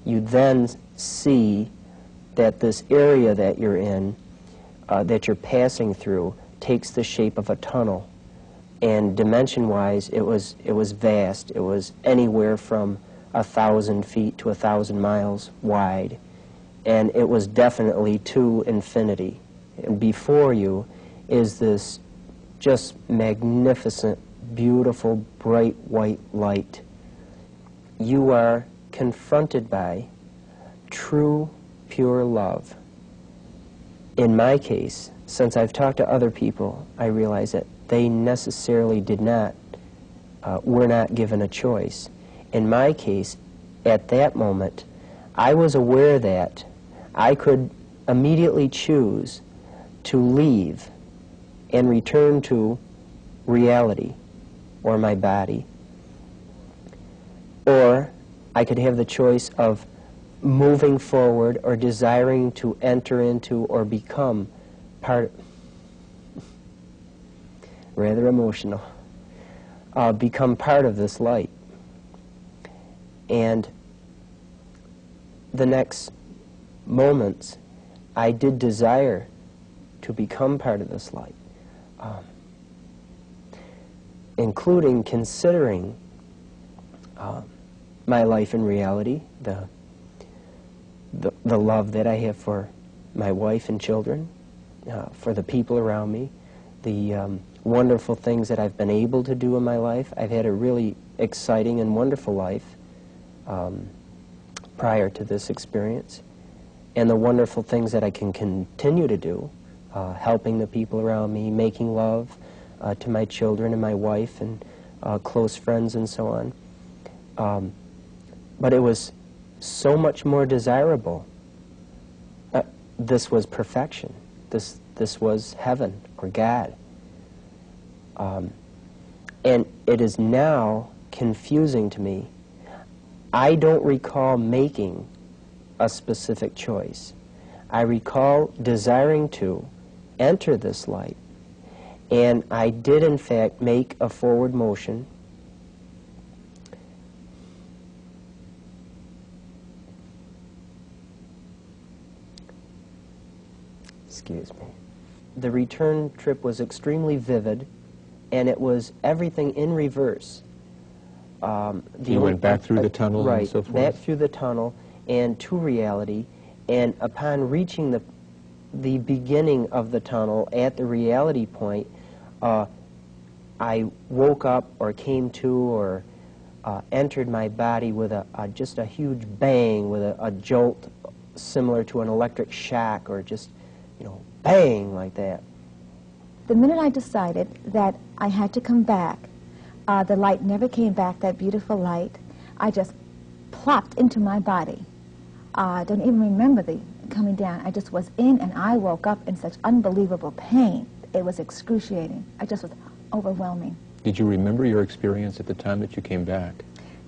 you then see that this area that you're in, that you're passing through, takes the shape of a tunnel. And dimension-wise, it was vast. It was anywhere from 1,000 feet to 1,000 miles wide. And it was definitely to infinity. And before you is this just magnificent, beautiful, bright white light. You are confronted by true, pure love. In my case, since I've talked to other people, I realize that they necessarily did not, were not given a choice. In my case, at that moment, I was aware that I could immediately choose to leave and return to reality or my body. Or I could have the choice of moving forward or desiring to enter into or become part, rather emotional, become part of this light. And the next moments, I did desire to become part of this light, including considering my life in reality, the love that I have for my wife and children, for the people around me, the wonderful things that I've been able to do in my life. I've had a really exciting and wonderful life prior to this experience, and the wonderful things that I can continue to do, helping the people around me, making love to my children and my wife and close friends and so on. But it was so much more desirable. This was perfection. This was heaven or God. And it is now confusing to me. I don't recall making a specific choice. I recall desiring to enter this light, and I did in fact make a forward motion. Excuse me. The return trip was extremely vivid, and it was everything in reverse. You went back through the tunnel, right, and so forth? Back through the tunnel and to reality, and upon reaching the beginning of the tunnel at the reality point, I woke up or came to or entered my body with just a huge bang, with a jolt similar to an electric shock, or just, bang like that. The minute I decided that I had to come back, the light never came back, that beautiful light. I just plopped into my body. I don't even remember the coming down. I just was in, and I woke up in such unbelievable pain. It was excruciating. I just was overwhelming. Did you remember your experience at the time that you came back?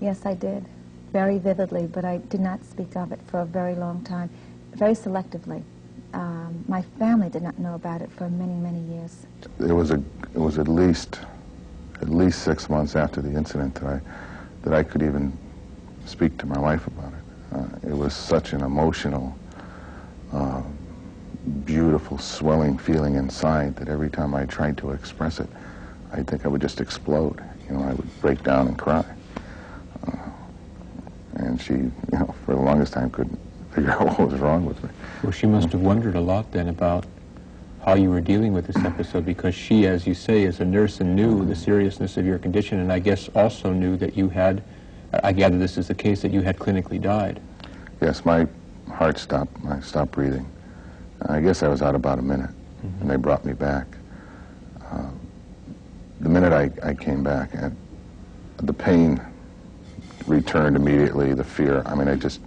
Yes, I did, very vividly, but I did not speak of it for a very long time, very selectively. My family did not know about it for many, many years. It was at least 6 months after the incident that I could even speak to my wife about it. It was such an emotional, beautiful, swelling feeling inside that every time I tried to express it, I think I would just explode. I would break down and cry. And she, for the longest time couldn't figure out what was wrong with me. Well, she must have wondered a lot then about how you were dealing with this episode, because she, as you say, is a nurse and knew the seriousness of your condition, and I guess also knew that you had, I gather this is the case, that you had clinically died. Yes, my heart stopped. I stopped breathing. I guess I was out about a minute, and they brought me back. The minute I came back, the pain returned immediately, the fear. I mean, I just...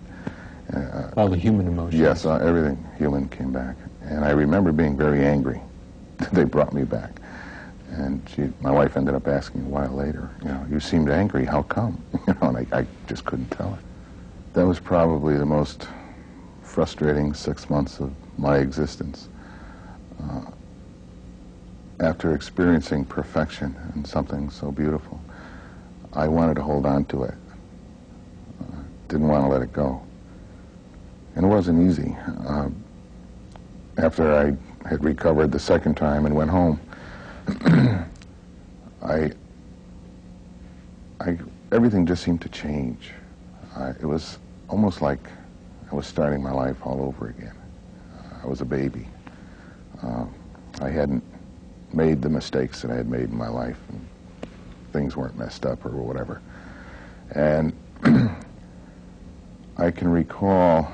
all the human emotions. Yes, everything human came back. And I remember being very angry that they brought me back. And my wife ended up asking a while later, you seemed angry, how come? And I just couldn't tell her. That was probably the most frustrating 6 months of my existence. After experiencing perfection and something so beautiful, I wanted to hold on to it. Didn't want to let it go. And it wasn't easy. After I had recovered the second time and went home, everything just seemed to change. It was almost like I was starting my life all over again. I was a baby. I hadn't made the mistakes that I had made in my life, and things weren't messed up or whatever. And I can recall,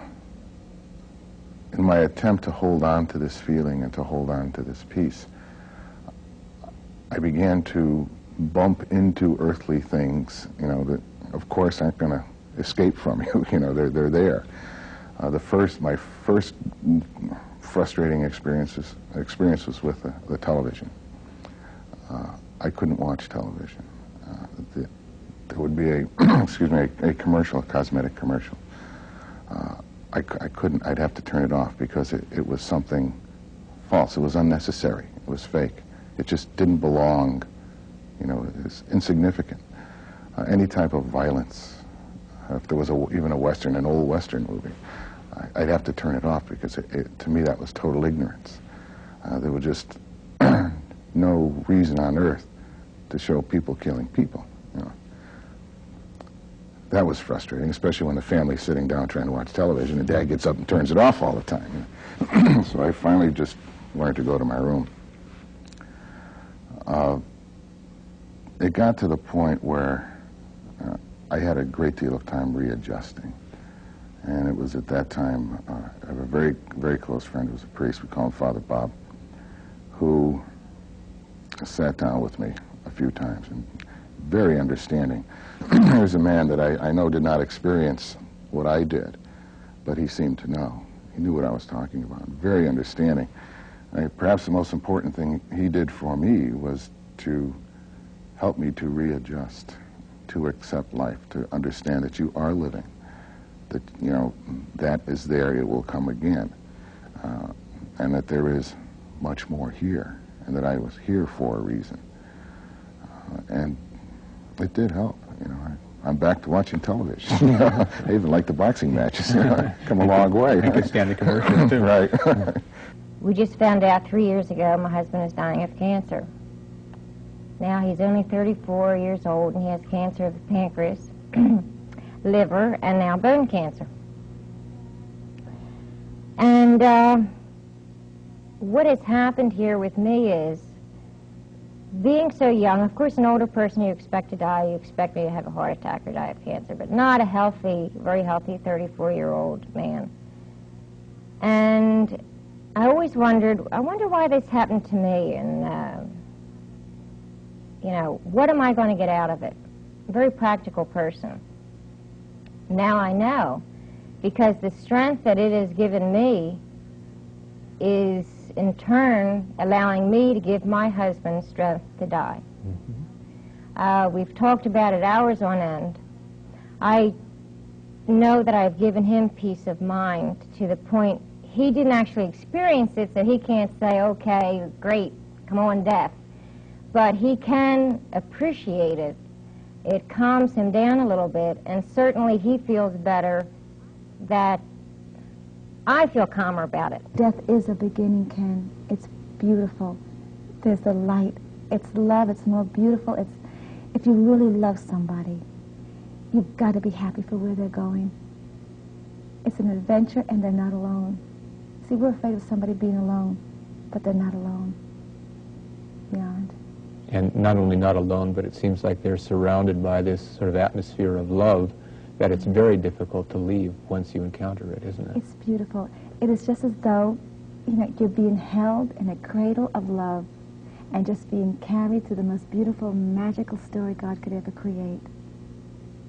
in my attempt to hold on to this feeling and to hold on to this peace, I began to bump into earthly things, you know, that of course aren't going to escape from you. You know, they're there. My first frustrating experience was with the television. I couldn't watch television. There would be a commercial, a cosmetic commercial. I couldn't. I'd have to turn it off because it was something false. It was unnecessary. It was fake. It just didn't belong. You know, it's insignificant. Any type of violence, if there was even a Western, an old Western movie, I'd have to turn it off because to me that was total ignorance. There was just no reason on earth to show people killing people. You know. That was frustrating, especially when the family's sitting down trying to watch television and Dad gets up and turns it off all the time. You know. So I finally just learned to go to my room. It got to the point where I had a great deal of time readjusting. And it was at that time, I have a very, very close friend who was a priest, we call him Father Bob, who sat down with me a few times and very understanding. He was a man that I know did not experience what I did, but he seemed to know. He knew what I was talking about. Very understanding. Perhaps the most important thing he did for me was to help me to readjust, to accept life, to understand that you are living, that, you know, that is there, it will come again, and that there is much more here, and that I was here for a reason. And it did help, you know. I'm back to watching television. I even like the boxing matches. Come a long way. I could stand the commercials, too. Right. We just found out 3 years ago my husband is dying of cancer. Now he's only 34 years old and he has cancer of the pancreas, liver, and now bone cancer. And what has happened here with me is, being so young, of course an older person you expect to die, you expect me to have a heart attack or die of cancer, but not a healthy, very healthy 34-year-old man. And I always wondered, I wonder why this happened to me, and you know, what am I going to get out of it? A very practical person. Now I know, because the strength that it has given me is in turn allowing me to give my husband strength to die. Mm-hmm. We've talked about it hours on end. I know that I've given him peace of mind to the point he didn't actually experience it, so he can't say, okay, great, come on, death. But he can appreciate it. It calms him down a little bit, and certainly he feels better that I feel calmer about it. Death is a beginning, Ken. It's beautiful. There's the light. It's love. It's more beautiful. It's, if you really love somebody, you've got to be happy for where they're going. It's an adventure, and they're not alone. See, we're afraid of somebody being alone, but they're not alone. Beyond. And not only not alone, but it seems like they're surrounded by this sort of atmosphere of love that it's very difficult to leave once you encounter it, isn't it? It's beautiful. It is just as though, you know, you're being held in a cradle of love and just being carried through the most beautiful, magical story God could ever create.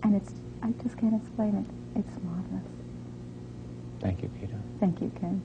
And it's, I just can't explain it. It's marvelous. Thank you, Peter. Thank you, Ken.